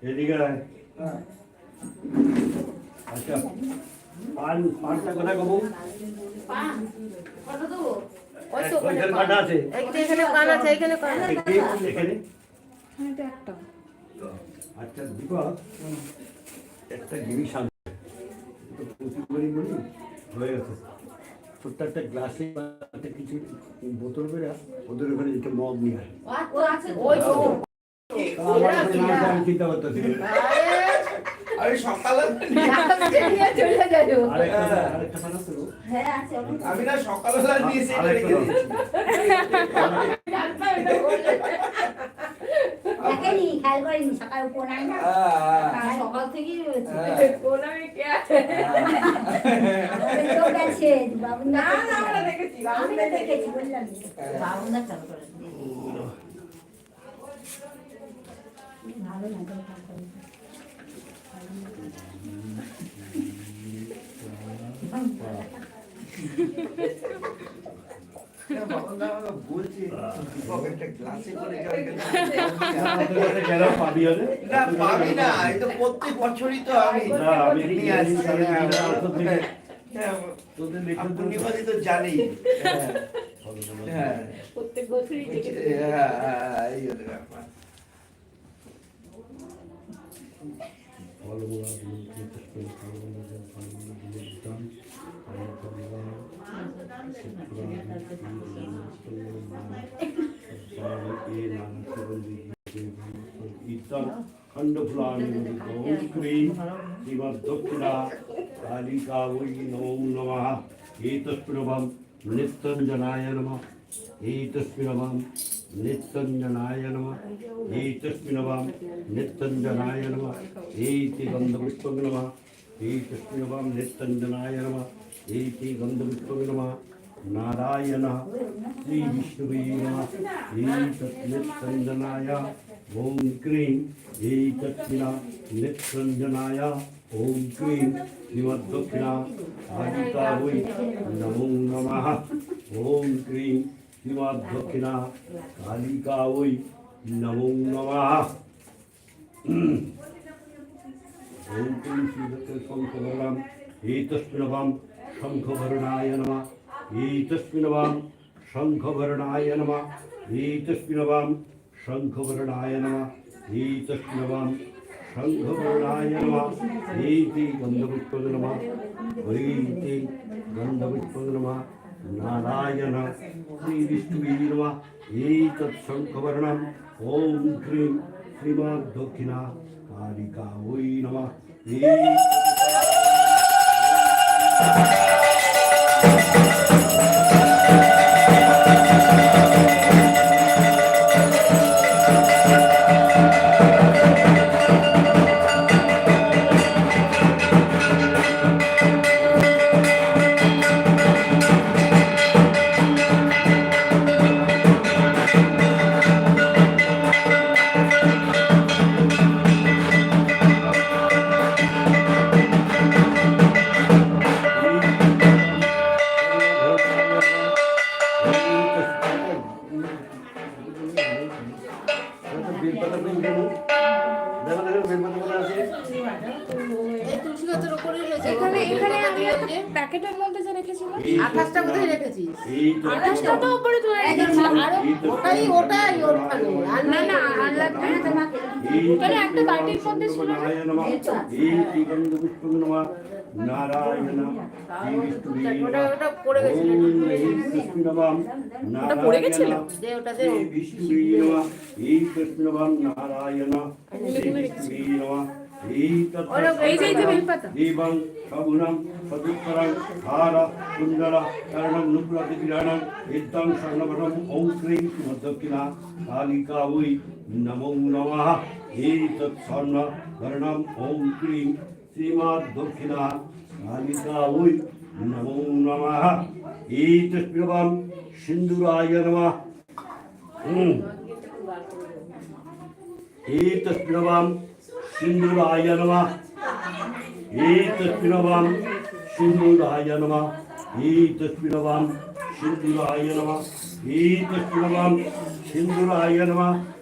এদিকে আয়। আচ্ছা পানটা কোথায় কবু ওইখানে কাটা আছে এখানে পান আছে এখানে পান আছে এখানে একটা আচ্ছা দীপক একটা জিনিস আনতে প্রচুর করে বলি হয়ে গেছে ছোট্ট একটা গ্লাসে কিছু বোতল করে ওদের ওখানে একটা মগ নিয়ে আসে আমি চিন্তা করতেছি আমি সকালে আরেকটা পান আছে আমি না সকালবেলা নিয়েছি সকাল থেকেই রয়েছে ভালো বলছি গ্লাসে করে পাবি না এই তো প্রত্যেক বছরই তো আমি নিয়ে আসি পূর্ণিমাদি তো জানি প্রত্যেক বছরই এই হলো ব্যাপার दक्षिणा कालिका वै नमो नमः एतस्मिन् नित्यञ्जनाय नमः एतस्मिन् नित्यञ्जनाय नमः एतस्मिन् नित्यञ्जनाय नमः एति गन्धपुष्पं नमः एतस्मिन् नित्यञ्जनाय नमः एति गन्धपुष्पं नमः नारायण श्री विष्णुवे नमः एतत् नित्यञ्जनाय ओम क्रीं एतस्मिन् नित्यञ्जनाय ओम क्रीं श्रीमद्दक्षिणा कालिका वै नमो नमः ओम क्रीं श्रीमद्दक्षिणा कालिका वै नमो नमः ओम क्रीं श्रीदत्तशङ्खवर्णम् एतस्मिन् शङ्खवर्णाय नमः एतस्मिन् शङ्खवर्णाय नमः एतस्मिन् शङ्खवर्णाय नमः एतस्मिन् शङ्खवर्णाय नमः एति गन्धपुष्पं नमः एति गन्धपुष्पं नमः नारायण श्रीविष्णुवे नमः एतत् शङ्खवर्णम् ॐ क्रीं श्रीमद्दक्षिणा कालिका वै नमः প্যাকেটের মধ্যে যে রেখেছিলাম 28টা কোথায় রেখেছিস? 28টা তো উপরে তুলে রেখেছি আরো ওটাই ওখানে আর না না আর লাগবে কেন একটা বাটির মধ্যে ছিল নারায়ণ ওটা পড়ে গেছিল ওটা পড়ে গেছিল দে ওটা দে নারায়ণ দেবং সগুণম সদুত্তরং হার সুন্দর কর্ণং নুপুরতিকিরণং ইদ্যং স্বর্ণবরং ঔং শ্রীং শ্রীমদ্দক্ষিণা কালিকা वै नमो नमः एतत् स्वर्णवर्णं ॐ क्रीं श्रीमद्दक्षिणा कालिका वै नमो नमः एतस्मिन् सिन्दूराय नमः एतस्मिन् सिन्दूराय नमः एतस्मिन् सिन्दूराय नमः एतस्मिन् सिन्दूराय नमः एतस्मिन् सिन्दूराय नमः